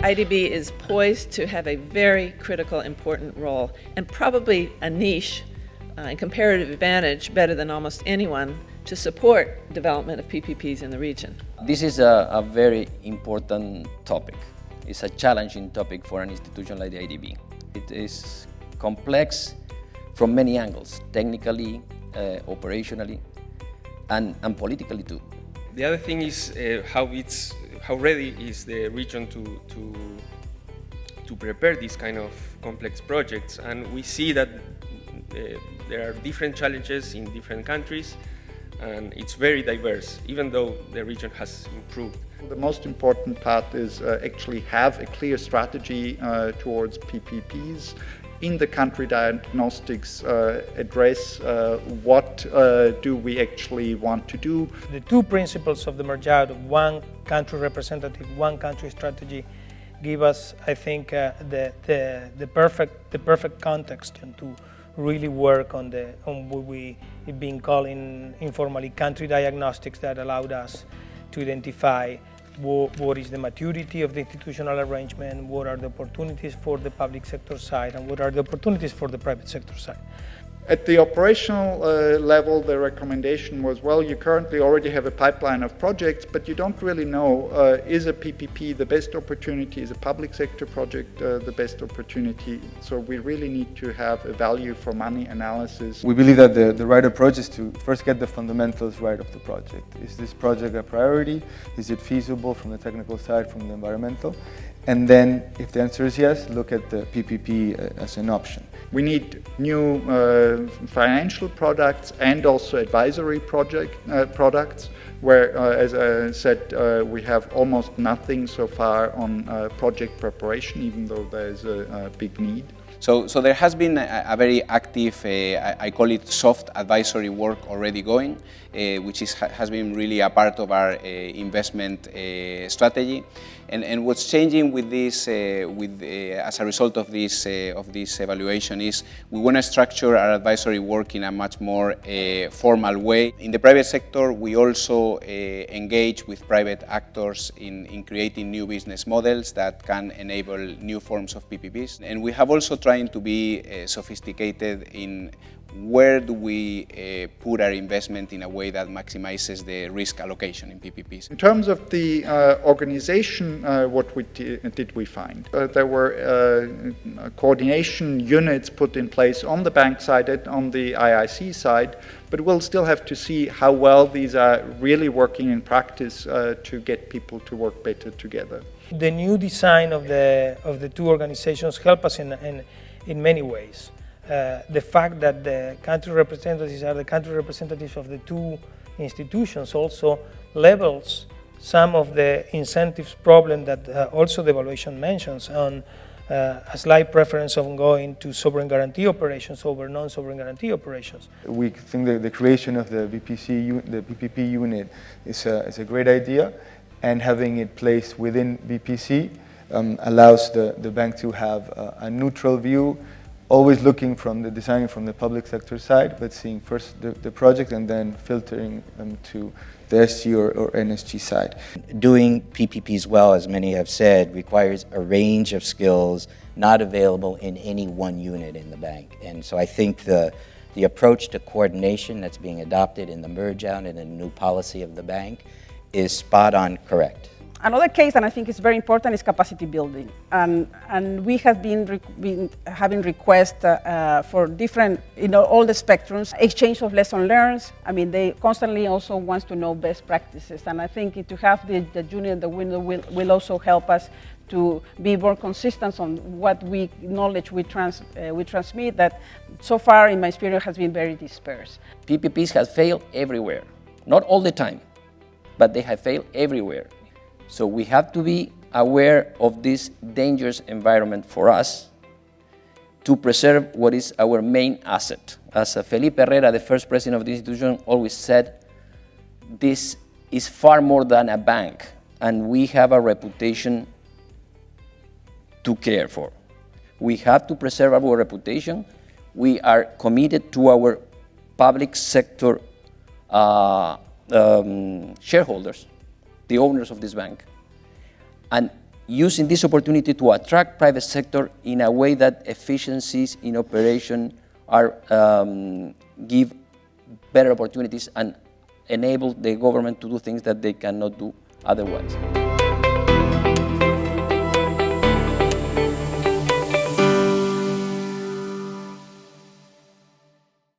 IDB is poised to have a very critical, important role, and probably a niche and comparative advantage better than almost anyone to support development of PPPs in the region. This is a very important topic. It's a challenging topic for an institution like the IDB. It is complex from many angles, technically, operationally, and politically too. The other thing is how ready is the region to prepare these kind of complex projects, and we see that there are different challenges in different countries, and it's very diverse, even though the region has improved. The most important part is actually have a clear strategy towards PPPs. In the country diagnostics, address what do we actually want to do. The two principles of the merge out of one country representative, one country strategy give us, I think, the perfect context to really work on what we have been calling informally country diagnostics that allowed us to identify what is the maturity of the institutional arrangement, what are the opportunities for the public sector side, and what are the opportunities for the private sector side. At the operational level, the recommendation was, well, you currently already have a pipeline of projects, but you don't really know, is a PPP the best opportunity, is a public sector project the best opportunity? So we really need to have a value for money analysis. We believe that the right approach is to first get the fundamentals right of the project. Is this project a priority? Is it feasible from the technical side, from the environmental? And then, if the answer is yes, look at the PPP as an option. We need new financial products and also advisory products, where, as I said, we have almost nothing so far on project preparation, even though there is a big need. So there has been a very active, I call it soft advisory work already going, which has been really a part of our investment strategy. And what's changing with this, as a result of this evaluation, is we want to structure our advisory work in a much more formal way. In the private sector, we also engage with private actors in creating new business models that can enable new forms of PPPs. And we have also trying to be sophisticated in where do we put our investment in a way that maximizes the risk allocation in PPPs. In terms of the organization, what did we find? There were coordination units put in place on the bank side and on the IIC side, but we'll still have to see how well these are really working in practice to get people to work better together. The new design of the two organizations help us in many ways. The fact that the country representatives are the country representatives of the two institutions also levels some of the incentives problem that also the evaluation mentions on a slight preference of going to sovereign guarantee operations over non-sovereign guarantee operations. We think that the creation of the PPP unit is a great idea, and having it placed within BPC allows the bank to have a neutral view, always looking from the design from the public sector side, but seeing first the project and then filtering them to the SG or NSG side. Doing PPPs well, as many have said, requires a range of skills not available in any one unit in the bank. And so I think the approach to coordination that's being adopted in the merge out and in the new policy of the bank is spot on correct. Another case, and I think it's very important, is capacity building. And we have been having requests for different, all the spectrums, exchange of lessons learned. I mean, they constantly also want to know best practices. And I think to have the junior in the window will also help us to be more consistent on what knowledge we transmit that so far, in my experience, has been very dispersed. PPPs have failed everywhere, not all the time, but they have failed everywhere. So we have to be aware of this dangerous environment for us to preserve what is our main asset. As Felipe Herrera, the first president of the institution, always said, this is far more than a bank, and we have a reputation to care for. We have to preserve our reputation. We are committed to our public sector shareholders, the owners of this bank. And using this opportunity to attract private sector in a way that efficiencies in operation are give better opportunities and enable the government to do things that they cannot do otherwise.